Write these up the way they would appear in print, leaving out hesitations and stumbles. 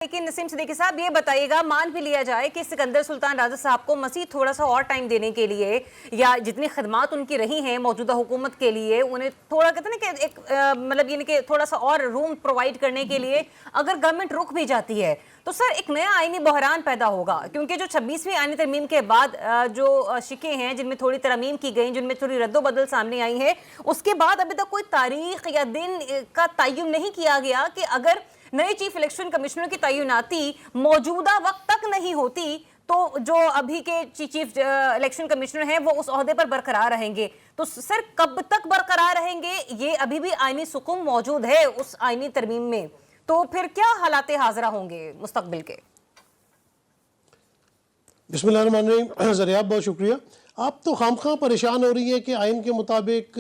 لیکن نسیم صدیقی صاحب یہ بتائیے گا، مان بھی لیا جائے کہ سکندر سلطان رازا صاحب کو مزید تھوڑا سا اور ٹائم دینے کے لیے یا جتنی خدمات ان کی رہی ہیں موجودہ حکومت کے لیے انہیں تھوڑا کہتے ہیں نا کہ ایک مطلب یہ کہ تھوڑا سا اور روم پرووائڈ کرنے کے لیے اگر گورنمنٹ رک بھی جاتی ہے تو سر ایک نیا آئینی بحران پیدا ہوگا، کیونکہ جو 26ویں آئینی ترمیم کے بعد جو شکیں ہیں جن میں تھوڑی ترامیم کی گئیں، جن میں تھوڑی رد و بدل سامنے آئی ہے، اس کے بعد ابھی تک کوئی تاریخ یا دن کا تعین نہیں کیا گیا کہ اگر نئے چیف الیکشن کمشنر کی تعیناتی موجودہ وقت تک نہیں ہوتی تو جو ابھی کے چیف الیکشن کمشنر ہیں وہ اس عہدے پر برقرار رہیں گے، تو سر کب تک برقرار رہیں گے؟ یہ ابھی بھی آئینی سکون موجود ہے اس آئینی ترمیم میں، تو پھر کیا حالات حاضرہ ہوں گے مستقبل کے؟ بسم اللہ الرحمن الرحیم. ذریعہ بہت شکریہ. آپ تو خامخواہ پریشان ہو رہی ہیں کہ آئین کے مطابق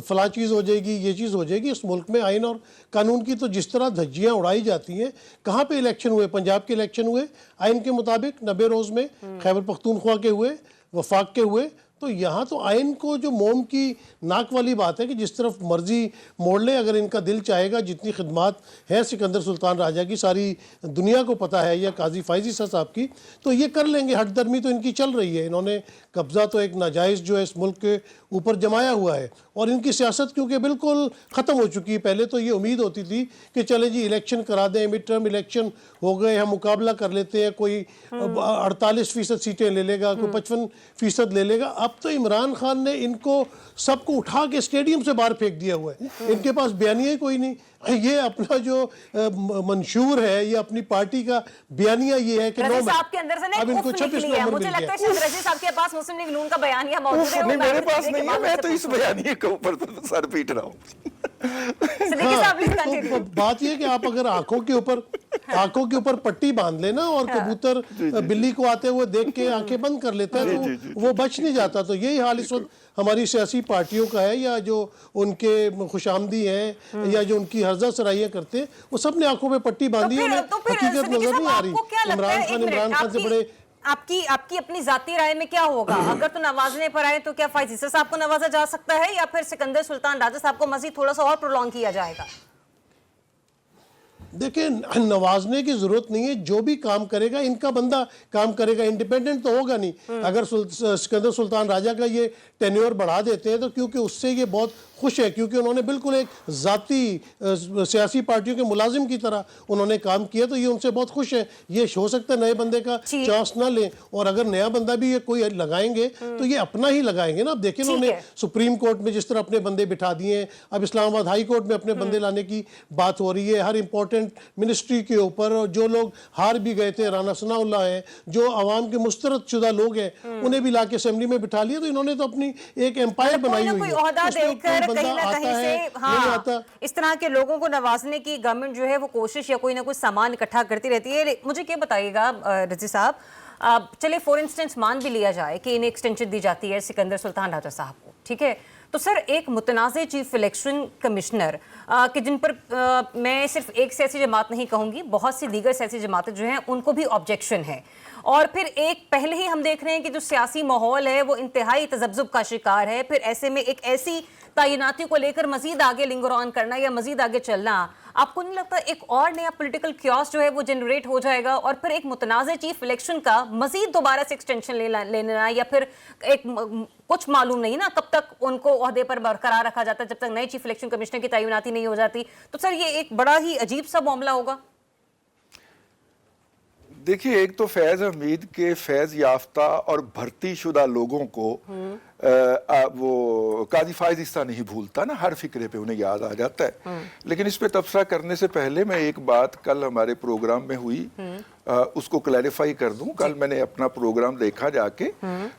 فلاں چیز ہو جائے گی، یہ چیز ہو جائے گی. اس ملک میں آئین اور قانون کی تو جس طرح دھجیاں اڑائی جاتی ہیں. کہاں پہ الیکشن ہوئے؟ پنجاب کے الیکشن ہوئے آئین کے مطابق 90 روز میں، خیبر پختونخوا کے ہوئے، وفاق کے ہوئے. تو یہاں تو آئین کو جو موم کی ناک والی بات ہے کہ جس طرف مرضی موڑ لیں، اگر ان کا دل چاہے گا. جتنی خدمات ہیں سکندر سلطان راجہ کی ساری دنیا کو پتہ ہے، یا قاضی فائز عیسیٰ صاحب کی، تو یہ کر لیں گے. ہٹ درمی تو ان کی چل رہی ہے. انہوں نے قبضہ تو ایک ناجائز جو ہے اس ملک کے اوپر جمایا ہوا ہے، اور ان کی سیاست کیونکہ بالکل ختم ہو چکی ہے. پہلے تو یہ امید ہوتی تھی کہ چلے جی الیکشن کرا دیں، مڈ ٹرم الیکشن ہو گئے، ہم مقابلہ کر لیتے ہیں، کوئی 48% سیٹیں لے لے گا، کوئی 55% لے لے گا. اب تو عمران خان نے ان کو سب کو اٹھا کے اسٹیڈیم سے باہر پھینک دیا ہوا ہے. ان کے پاس بیانیہ ہی کوئی نہیں. یہ اپنا جو منشور ہے، یہ اپنی پارٹی کا بیانیہ یہ ہے کہ رضی صاحب کے اندر سے اب ان کو 26 نومبر مجھے لگتا ہے شاید رضی صاحب کے پاس مسلم لیگ نون کا بیانیہ موجود ہے. نہیں، میرے پاس نہیں ہے، میں تو اس بیانیے کے اوپر سر پیٹ رہا ہوں. بات یہ کہ آپ اگر آنکھوں کے اوپر پٹی باندھ لینا اور کبوتر بلی کو آتے ہوئے دیکھ کے آنکھیں بند کر لیتا ہے تو وہ بچ نہیں جاتا. تو یہی حال اس وقت ہماری سیاسی پارٹیوں کا ہے، یا جو ان کے خوش آمدی ہیں یا جو ان کی ہرزہ سرائیاں کرتے ہیں، وہ سب نے آنکھوں پہ پٹی باندھی ہے. انہیں حقیقت نظر نہیں آ رہی. عمران خان سے بڑے آپ کی اپنی ذاتی رائے میں کیا ہوگا؟ اگر تو نوازنے پر آئے تو کیا فائز عیسیٰ صاحب کو نوازا جا سکتا ہے، یا پھر سکندر سلطان راجہ صاحب کو مزید تھوڑا سا اور پرولونگ کیا جائے گا؟ دیکھیں، نوازنے کی ضرورت نہیں ہے. جو بھی کام کرے گا ان کا بندہ کام کرے گا، انڈیپینڈنٹ تو ہوگا نہیں. اگر سکندر سلطان راجہ کا یہ ٹینیور بڑھا دیتے ہیں تو کیونکہ اس سے یہ بہت خوش ہے، کیونکہ انہوں نے بالکل ایک ذاتی سیاسی پارٹیوں کے ملازم کی طرح انہوں نے کام کیا، تو یہ ان سے بہت خوش ہے. یہ ہو سکتا ہے نئے بندے کا چانس نہ لیں، اور اگر نیا بندہ بھی یہ کوئی لگائیں گے تو یہ اپنا ہی لگائیں گے نا. اب دیکھیں انہوں نے سپریم کورٹ میں جس طرح اپنے بندے بٹھا دیے ہیں، اب اسلام آباد ہائی کورٹ میں اپنے بندے لانے کی بات ہو رہی ہے. ہر امپورٹنٹ منسٹری کے اوپر جو لوگ ہار بھی گئے تھے، رانا ثناء اللہ ہیں، جو عوام کے مسترد شدہ لوگ ہیں، انہیں بھی لا کے اسمبلی میں بٹھا لیا. تو انہوں نے تو اپنی ایک امپائر بنائی ہوئی ہے. کہیں نہ کہیں سے ہاں اس طرح کے لوگوں کو نوازنے کی گورنمنٹ جو ہے وہ کوشش یا کوئی نہ کوئی سامان اکٹھا کرتی رہتی ہے. مجھے کیا بتائیے گا رضی صاحب، چلے فور انسٹنس مان بھی لیا جائے کہ انہیں ایکسٹینشن دی جاتی ہے سکندر سلطان راجہ صاحب کو، ٹھیک ہے، تو سر ایک متنازع چیف الیکشن کمشنر کہ جن پر میں صرف ایک سیاسی جماعت نہیں کہوں گی، بہت سی دیگر سیاسی جماعتیں جو ہیں ان کو بھی آبجیکشن ہے، اور پھر ایک پہلے ہی ہم دیکھ رہے ہیں کہ جو سیاسی ماحول ہے وہ انتہائی تذبذب کا شکار ہے. پھر ایسے میں ایک ایسی تعیناتی کو لے کر مزید آگے لنگر آن کرنا یا مزید آگے چلنا، آپ کو نہیں لگتا ایک اور نیا پولیٹیکل کیوس جو ہے وہ جنریٹ ہو جائے گا، اور پھر ایک متنازع چیف الیکشن کا مزید دوبارہ سے ایکسٹینشن لینا، یا پھر ایک کچھ معلوم نہیں نا کب تک ان کو عہدے پر برقرار رکھا جاتا ہے جب تک نئے چیف الیکشن کمشنر کی تعیناتی نہیں ہو جاتی. تو سر یہ ایک بڑا ہی عجیب سا معاملہ ہوگا. دیکھیے، ایک تو فیض حمید کے فیض یافتہ اور بھرتی شدہ لوگوں کو وہ قاضی فائز عیسیٰ نہیں بھولتا نا، ہر فکرے پہ انہیں یاد آ جاتا ہے. لیکن اس پہ تبصرہ کرنے سے پہلے میں ایک بات کل ہمارے پروگرام میں ہوئی اس کو کلیریفائی کر دوں. کل میں نے اپنا پروگرام دیکھا جا کے،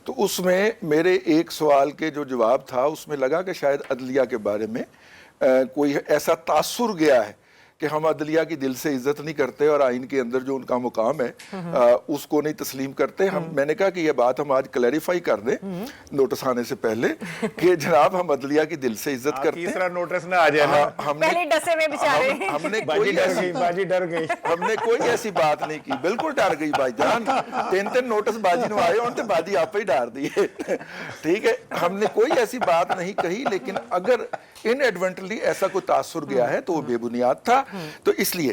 تو اس میں میرے ایک سوال کے جو جواب تھا اس میں لگا کہ شاید عدلیہ کے بارے میں کوئی ایسا تاثر گیا ہے کہ ہم عدلیہ کی دل سے عزت نہیں کرتے اور آئین کے اندر جو ان کا مقام ہے اس کو نہیں تسلیم کرتے. میں نے کہا کہ یہ بات ہم آج کلیریفائی کر دیں نوٹس آنے سے پہلے کہ جناب ہم عدلیہ کی دل سے عزت کرتے ہیں. تیسرا نوٹس نہ آ جائے. پہلے ڈسے ہوئے بیچارے. باجی ڈر گئی. ہم نے کوئی ایسی بات نہیں کی. بالکل ڈر گئی بھائی جان. 3 نوٹس باجی نو آئے اور باجی آپ ہی ڈار دیے. ٹھیک ہے، ہم نے کوئی ایسی بات نہیں کہی، لیکن اگر ان ایڈونٹلی ایسا کوئی تاثر گیا ہے تو وہ بے بنیاد تھا. تو اس لیے